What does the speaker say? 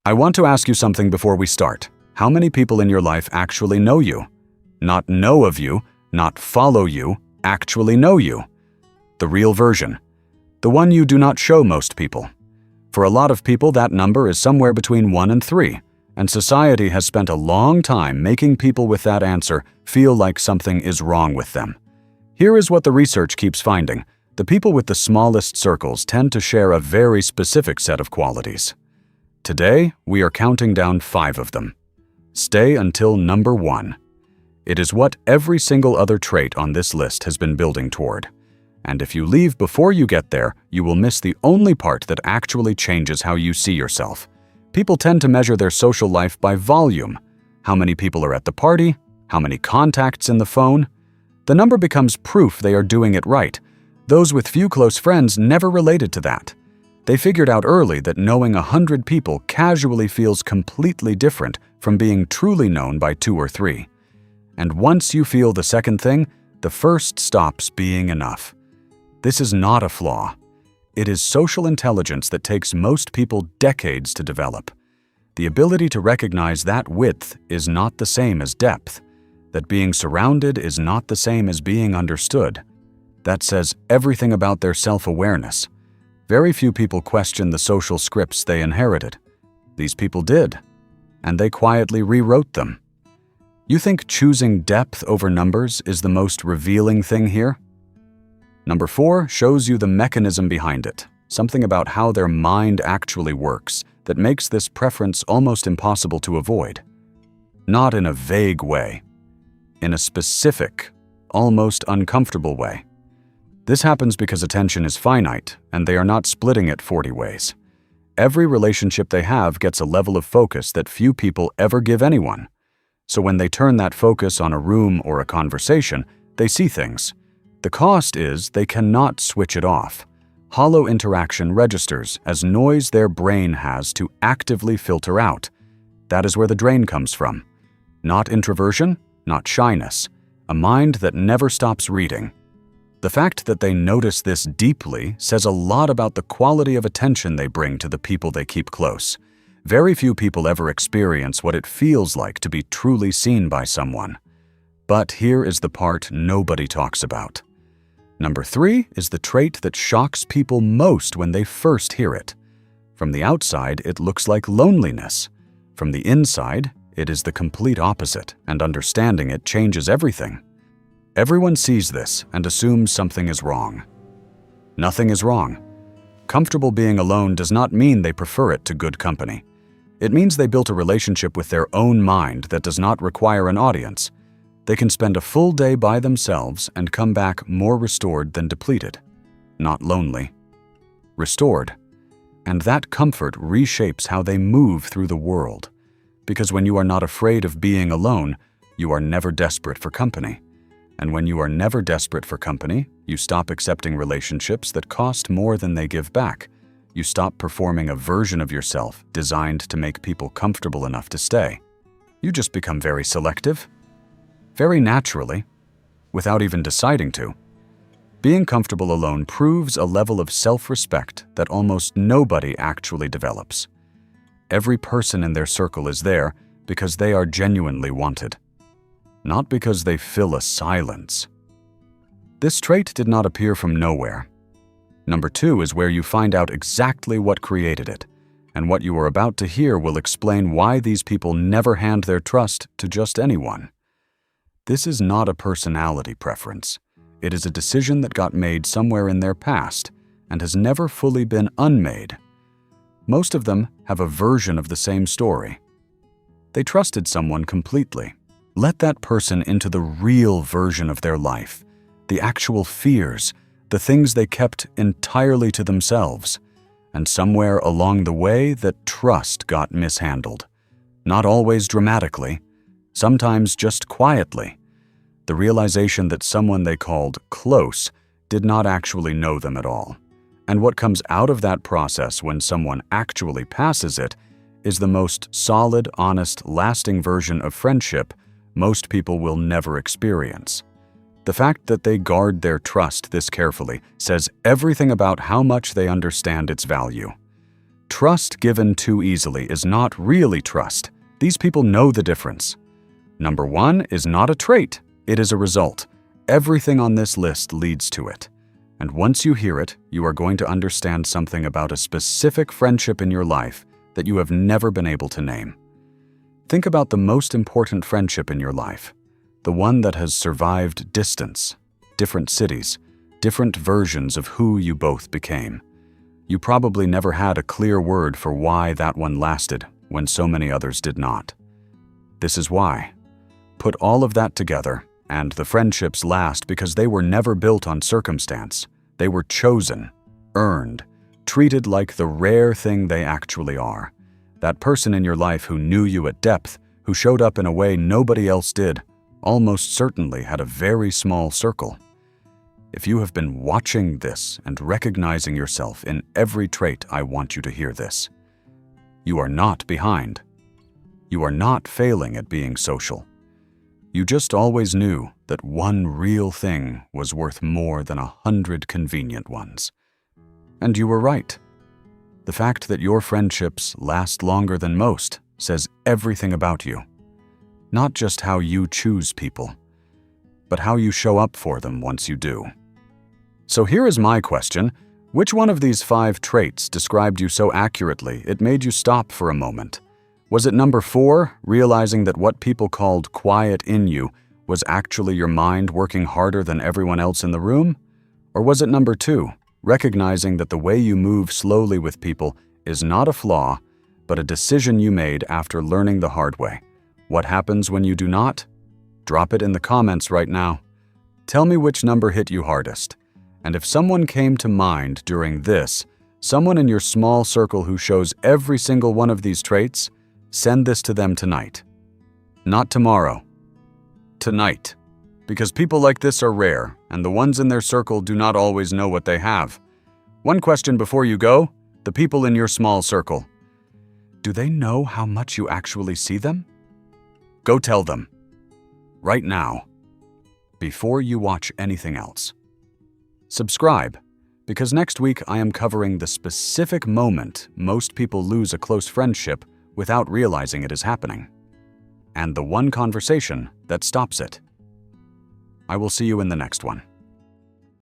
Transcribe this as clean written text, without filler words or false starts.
I want to ask you something before we start. How many people in your life actually know you? Not know of you, not follow you, actually know you. The real version. The one you do not show most people. For a lot of people, that number is somewhere between 1 and 3, and society has spent a long time making people with that answer feel like something is wrong with them. Here is what the research keeps finding. The people with the smallest circles tend to share a very specific set of qualities. Today, we are counting down 5 of them. Stay until number 1. It is what every single other trait on this list has been building toward. And if you leave before you get there, you will miss the only part that actually changes how you see yourself. People tend to measure their social life by volume. How many people are at the party? How many contacts in the phone? The number becomes proof they are doing it right. Those with few close friends never related to that. They figured out early that knowing 100 people casually feels completely different from being truly known by 2 or 3. And once you feel the second thing, the first stops being enough. This is not a flaw. It is social intelligence that takes most people decades to develop. The ability to recognize that width is not the same as depth, that being surrounded is not the same as being understood. That says everything about their self-awareness. Very few people question the social scripts they inherited. These people did, and they quietly rewrote them. You think choosing depth over numbers is the most revealing thing here? Number 4 shows you the mechanism behind it, something about how their mind actually works that makes this preference almost impossible to avoid. Not in a vague way, in a specific, almost uncomfortable way. This happens because attention is finite, and they are not splitting it 40 ways. Every relationship they have gets a level of focus that few people ever give anyone. So when they turn that focus on a room or a conversation, they see things. The cost is they cannot switch it off. Hollow interaction registers as noise their brain has to actively filter out. That is where the drain comes from. Not introversion, not shyness. A mind that never stops reading. The fact that they notice this deeply says a lot about the quality of attention they bring to the people they keep close. Very few people ever experience what it feels like to be truly seen by someone. But here is the part nobody talks about. Number 3 is the trait that shocks people most when they first hear it. From the outside, it looks like loneliness. From the inside, it is the complete opposite, and understanding it changes everything. Everyone sees this and assumes something is wrong. Nothing is wrong. Comfortable being alone does not mean they prefer it to good company. It means they built a relationship with their own mind that does not require an audience. They can spend a full day by themselves and come back more restored than depleted. Not lonely. Restored. And that comfort reshapes how they move through the world. Because when you are not afraid of being alone, you are never desperate for company. And when you are never desperate for company, you stop accepting relationships that cost more than they give back. You stop performing a version of yourself designed to make people comfortable enough to stay. You just become very selective. Very naturally, without even deciding to. Being comfortable alone proves a level of self-respect that almost nobody actually develops. Every person in their circle is there because they are genuinely wanted, not because they fill a silence. This trait did not appear from nowhere. Number 2 is where you find out exactly what created it, and what you are about to hear will explain why these people never hand their trust to just anyone. This is not a personality preference. It is a decision that got made somewhere in their past and has never fully been unmade. Most of them have a version of the same story. They trusted someone completely. Let that person into the real version of their life, the actual fears, the things they kept entirely to themselves. And somewhere along the way, that trust got mishandled. Not always dramatically, sometimes just quietly. The realization that someone they called close did not actually know them at all. And what comes out of that process when someone actually passes it is the most solid, honest, lasting version of friendship most people will never experience. The fact that they guard their trust this carefully says everything about how much they understand its value. Trust given too easily is not really trust. These people know the difference. Number 1 is not a trait, it is a result. Everything on this list leads to it. And once you hear it, you are going to understand something about a specific friendship in your life that you have never been able to name. Think about the most important friendship in your life, the one that has survived distance, different cities, different versions of who you both became. You probably never had a clear word for why that one lasted when so many others did not. This is why. Put all of that together, and the friendships last because they were never built on circumstance. They were chosen, earned, treated like the rare thing they actually are. That person in your life who knew you at depth, who showed up in a way nobody else did, almost certainly had a very small circle. If you have been watching this and recognizing yourself in every trait, I want you to hear this. You are not behind. You are not failing at being social. You just always knew that one real thing was worth more than 100 convenient ones. And you were right. The fact that your friendships last longer than most says everything about you. Not just how you choose people, but how you show up for them once you do. So here is my question. Which one of these 5 traits described you so accurately it made you stop for a moment? Was it number 4, realizing that what people called quiet in you was actually your mind working harder than everyone else in the room? Or was it number 2, recognizing that the way you move slowly with people is not a flaw, but a decision you made after learning the hard way? What happens when you do not? Drop it in the comments right now. Tell me which number hit you hardest. And if someone came to mind during this, someone in your small circle who shows every single one of these traits, send this to them tonight. Not tomorrow. Tonight. Because people like this are rare, and the ones in their circle do not always know what they have. One question before you go, the people in your small circle. Do they know how much you actually see them? Go tell them. Right now. Before you watch anything else. Subscribe, because next week I am covering the specific moment most people lose a close friendship without realizing it is happening, and the one conversation that stops it. I will see you in the next one.